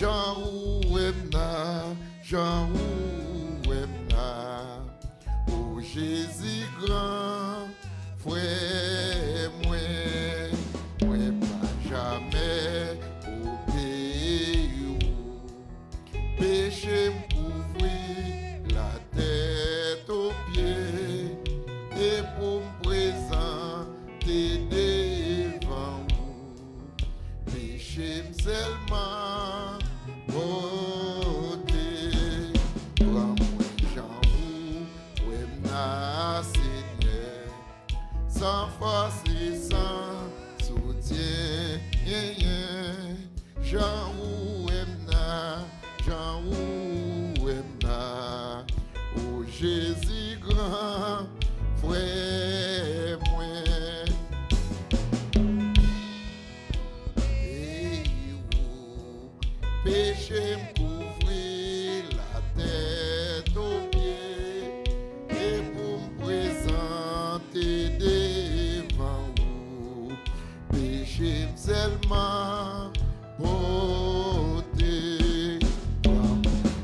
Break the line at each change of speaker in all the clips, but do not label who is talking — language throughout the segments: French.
Jean ou Emna, Jean ou Emna, oh Jésus grand, frère moi pas jamais au pays où péché m'ouvrit la tête aux pieds et pour me présenter devant vous, péché seulement. Sans force et sans soutien, Jean ou Emna, Jean ou Emna, oh Jésus grand, frère moi. Et péché m'ouvrit la tête aux pieds et pour me présenter devant vous, péché seulement ôté.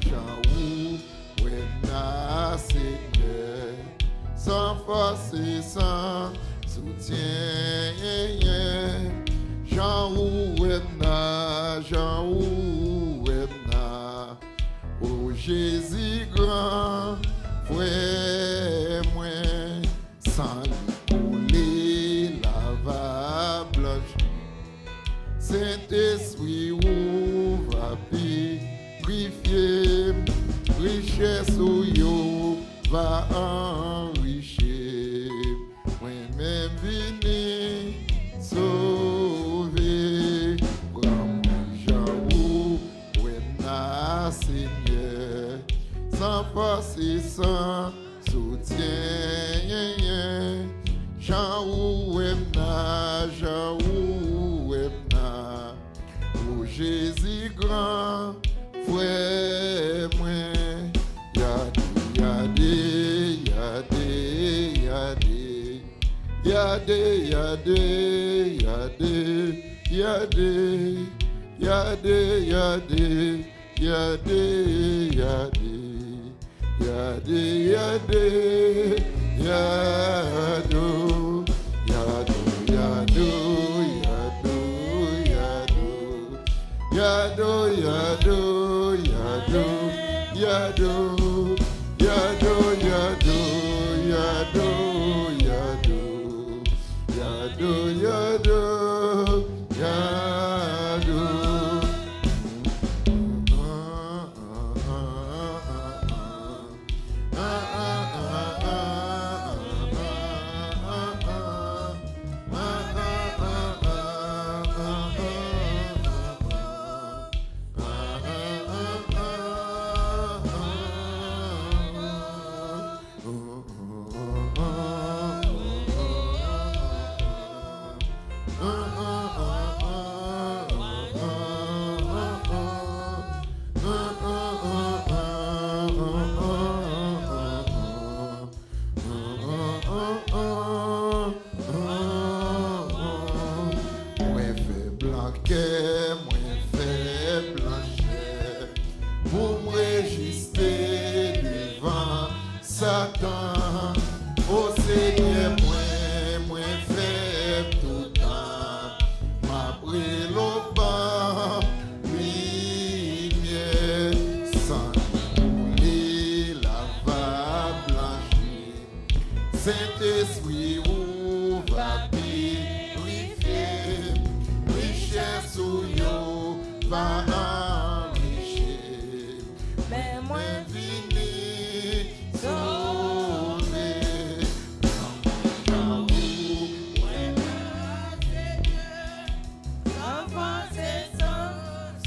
Jean ou Emna, Seigneur, sans force et sans soutien. Jean ou Emna, Jean ou Emna, oh Jésus grand, frère moi, sans couler la blanche. Saint-Esprit ouvre purifier, richesse ou yo va enrichir. Moi-même vini sauver, prends-moi Jean ou Emna, Seigneur, sans force et sans soutien. Jean ou Emna, Jean ou Emna, oh Jésus grand, frère moi. Yadé, yadé, yadé, yadé, yadé, yadé, yadé, yadé, yadé, yadé, yadé, yadé, yado, yado, yado, yado, yado, yado, yado, yado, yado, yado, yado, yado, yado, yado, yado. Saint-Esprit ouvre purifier, richesse ou yo va enrichir. Mais moi vini sauver. Jean ou Emna, Seigneur, sans force et sans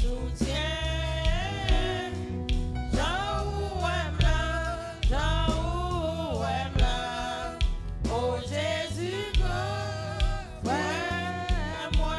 soutien. Jean ou Emna, Jean ou Emna, oh Jésus grand, frère moi.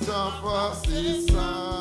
Sans force et sans